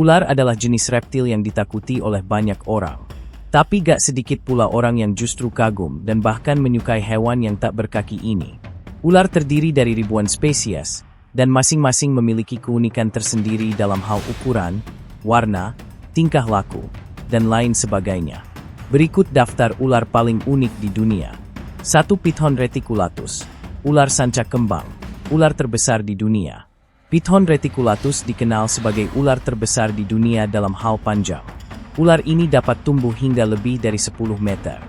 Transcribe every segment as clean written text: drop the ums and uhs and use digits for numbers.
Ular adalah jenis reptil yang ditakuti oleh banyak orang. Tapi gak sedikit pula orang yang justru kagum dan bahkan menyukai hewan yang tak berkaki ini. Ular terdiri dari ribuan spesies, dan masing-masing memiliki keunikan tersendiri dalam hal ukuran, warna, tingkah laku, dan lain sebagainya. Berikut daftar ular paling unik di dunia. 1. Python reticulatus. Ular sanca kembang. Ular terbesar di dunia. Python reticulatus dikenal sebagai ular terbesar di dunia dalam hal panjang. Ular ini dapat tumbuh hingga lebih dari 10 meter.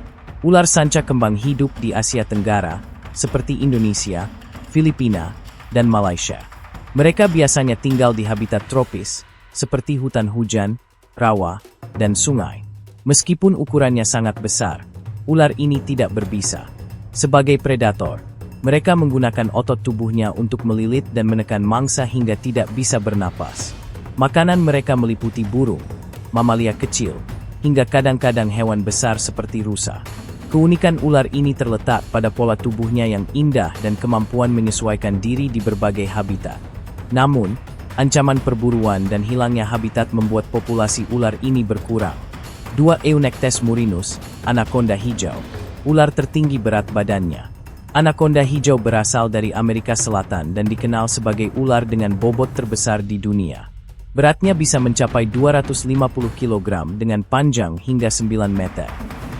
Ular sanca kembang hidup di Asia Tenggara, seperti Indonesia, Filipina, dan Malaysia. Mereka biasanya tinggal di habitat tropis, seperti hutan hujan, rawa, dan sungai. Meskipun ukurannya sangat besar, ular ini tidak berbisa. Sebagai predator, mereka menggunakan otot tubuhnya untuk melilit dan menekan mangsa hingga tidak bisa bernapas. Makanan mereka meliputi burung, mamalia kecil, hingga kadang-kadang hewan besar seperti rusa. Keunikan ular ini terletak pada pola tubuhnya yang indah dan kemampuan menyesuaikan diri di berbagai habitat. Namun, ancaman perburuan dan hilangnya habitat membuat populasi ular ini berkurang. 2. Eunectes murinus, anakonda hijau. Ular tertinggi berat badannya. Anakonda hijau berasal dari Amerika Selatan dan dikenal sebagai ular dengan bobot terbesar di dunia. Beratnya bisa mencapai 250 kg dengan panjang hingga 9 meter.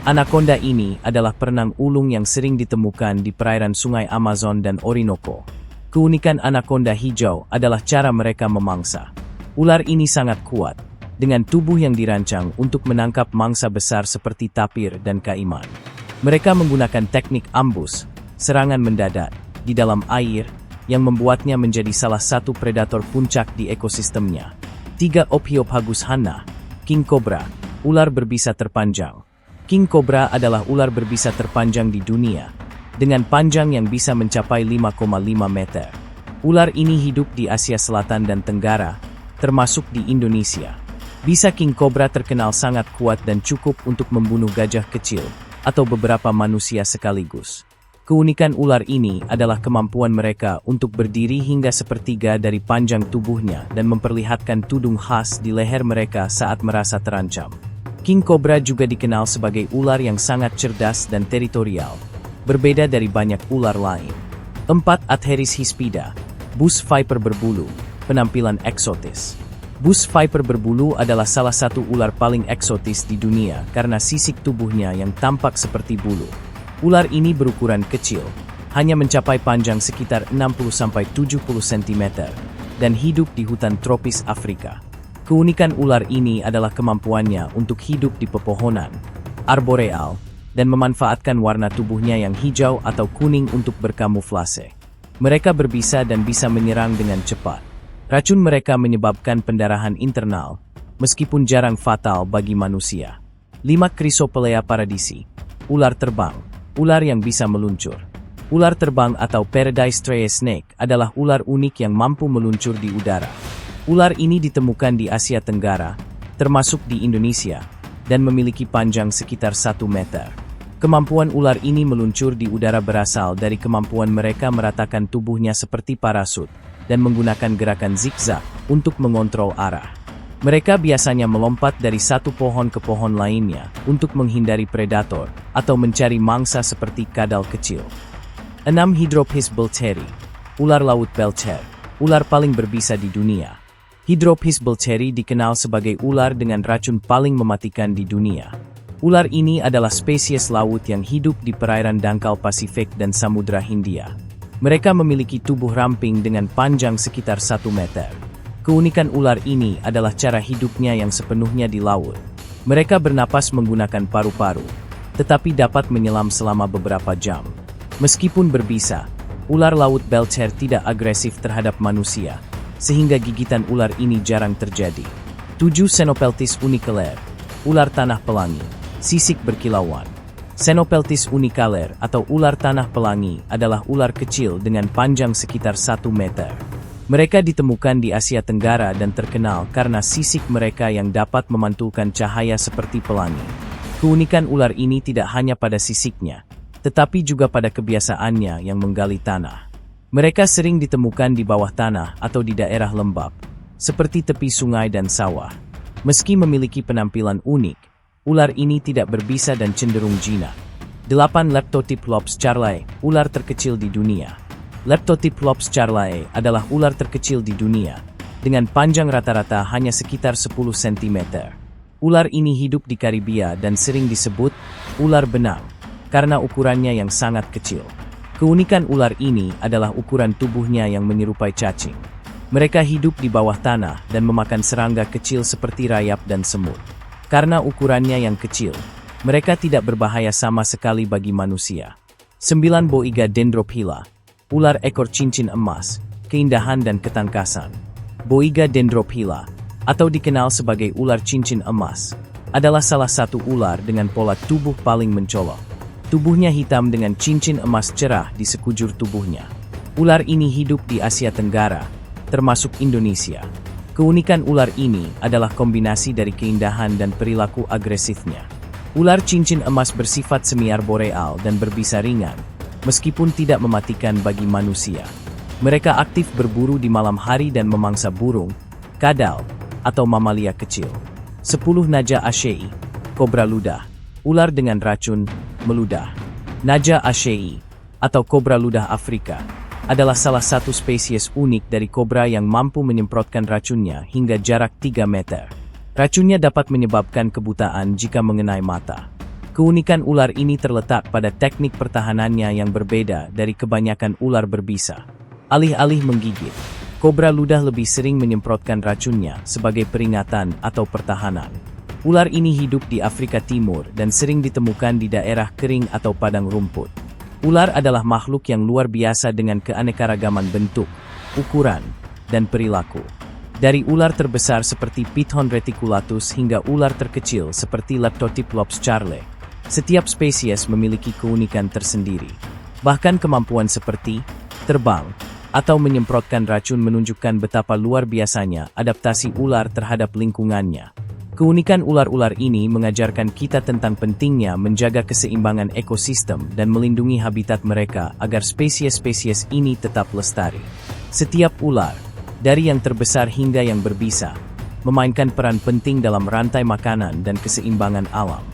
Anakonda ini adalah perenang ulung yang sering ditemukan di perairan sungai Amazon dan Orinoco. Keunikan anakonda hijau adalah cara mereka memangsa. Ular ini sangat kuat, dengan tubuh yang dirancang untuk menangkap mangsa besar seperti tapir dan kaiman. Mereka menggunakan teknik ambus, serangan mendadak, di dalam air, yang membuatnya menjadi salah satu predator puncak di ekosistemnya. 3. Ophiophagus hanna, king cobra, ular berbisa terpanjang. King cobra adalah ular berbisa terpanjang di dunia, dengan panjang yang bisa mencapai 5,5 meter. Ular ini hidup di Asia Selatan dan Tenggara, termasuk di Indonesia. Bisa king cobra terkenal sangat kuat dan cukup untuk membunuh gajah kecil, atau beberapa manusia sekaligus. Keunikan ular ini adalah kemampuan mereka untuk berdiri hingga sepertiga dari panjang tubuhnya dan memperlihatkan tudung khas di leher mereka saat merasa terancam. King cobra juga dikenal sebagai ular yang sangat cerdas dan teritorial, berbeda dari banyak ular lain. 4. Atheris hispida, bush viper berbulu, penampilan eksotis. Bush viper berbulu adalah salah satu ular paling eksotis di dunia karena sisik tubuhnya yang tampak seperti bulu. Ular ini berukuran kecil, hanya mencapai panjang sekitar 60-70 cm, dan hidup di hutan tropis Afrika. Keunikan ular ini adalah kemampuannya untuk hidup di pepohonan, arboreal, dan memanfaatkan warna tubuhnya yang hijau atau kuning untuk berkamuflase. Mereka berbisa dan bisa menyerang dengan cepat. Racun mereka menyebabkan pendarahan internal, meskipun jarang fatal bagi manusia. 5. Chrysopelea paradisi, ular terbang. Ular yang bisa meluncur. Ular terbang atau Paradise Stray Snake adalah ular unik yang mampu meluncur di udara. Ular ini ditemukan di Asia Tenggara, termasuk di Indonesia, dan memiliki panjang sekitar 1 meter. Kemampuan ular ini meluncur di udara berasal dari kemampuan mereka meratakan tubuhnya seperti parasut, dan menggunakan gerakan zigzag untuk mengontrol arah. Mereka biasanya melompat dari satu pohon ke pohon lainnya untuk menghindari predator atau mencari mangsa seperti kadal kecil. 6. Hydrophis belcheri, ular laut belcher, ular paling berbisa di dunia. Hydrophis belcheri dikenal sebagai ular dengan racun paling mematikan di dunia. Ular ini adalah spesies laut yang hidup di perairan dangkal Pasifik dan Samudra Hindia. Mereka memiliki tubuh ramping dengan panjang sekitar 1 meter. Keunikan ular ini adalah cara hidupnya yang sepenuhnya di laut. Mereka bernapas menggunakan paru-paru, tetapi dapat menyelam selama beberapa jam. Meskipun berbisa, ular laut belcher tidak agresif terhadap manusia, sehingga gigitan ular ini jarang terjadi. 7. Xenopeltis uniceler, ular tanah pelangi, sisik berkilauan. Xenopeltis uniceler atau ular tanah pelangi adalah ular kecil dengan panjang sekitar 1 meter. Mereka ditemukan di Asia Tenggara dan terkenal karena sisik mereka yang dapat memantulkan cahaya seperti pelangi. Keunikan ular ini tidak hanya pada sisiknya, tetapi juga pada kebiasaannya yang menggali tanah. Mereka sering ditemukan di bawah tanah atau di daerah lembab, seperti tepi sungai dan sawah. Meski memiliki penampilan unik, ular ini tidak berbisa dan cenderung jinak. 8. Leptotyphlops charlae, ular terkecil di dunia. Leptotyphlops charlae adalah ular terkecil di dunia, dengan panjang rata-rata hanya sekitar 10 cm. Ular ini hidup di Karibia dan sering disebut ular benang, karena ukurannya yang sangat kecil. Keunikan ular ini adalah ukuran tubuhnya yang menyerupai cacing. Mereka hidup di bawah tanah dan memakan serangga kecil seperti rayap dan semut. Karena ukurannya yang kecil, mereka tidak berbahaya sama sekali bagi manusia. 9. Boiga dendrophila, ular ekor cincin emas, keindahan dan ketangkasan. Boiga dendrophila, atau dikenal sebagai ular cincin emas, adalah salah satu ular dengan pola tubuh paling mencolok. Tubuhnya hitam dengan cincin emas cerah di sekujur tubuhnya. Ular ini hidup di Asia Tenggara, termasuk Indonesia. Keunikan ular ini adalah kombinasi dari keindahan dan perilaku agresifnya. Ular cincin emas bersifat semi arboreal dan berbisa ringan, meskipun tidak mematikan bagi manusia. Mereka aktif berburu di malam hari dan memangsa burung, kadal, atau mamalia kecil. 10. Naja ashei, kobra ludah, ular dengan racun, meludah. Naja ashei, atau kobra ludah Afrika, adalah salah satu spesies unik dari kobra yang mampu menyemprotkan racunnya hingga jarak 3 meter. Racunnya dapat menyebabkan kebutaan jika mengenai mata. Keunikan ular ini terletak pada teknik pertahanannya yang berbeda dari kebanyakan ular berbisa. Alih-alih menggigit, kobra ludah lebih sering menyemprotkan racunnya sebagai peringatan atau pertahanan. Ular ini hidup di Afrika Timur dan sering ditemukan di daerah kering atau padang rumput. Ular adalah makhluk yang luar biasa dengan keanekaragaman bentuk, ukuran, dan perilaku. Dari ular terbesar seperti Python reticulatus hingga ular terkecil seperti Leptotyphlops charlae, setiap spesies memiliki keunikan tersendiri. Bahkan kemampuan seperti terbang atau menyemprotkan racun menunjukkan betapa luar biasanya adaptasi ular terhadap lingkungannya. Keunikan ular-ular ini mengajarkan kita tentang pentingnya menjaga keseimbangan ekosistem dan melindungi habitat mereka agar spesies-spesies ini tetap lestari. Setiap ular, dari yang terbesar hingga yang berbisa, memainkan peran penting dalam rantai makanan dan keseimbangan alam.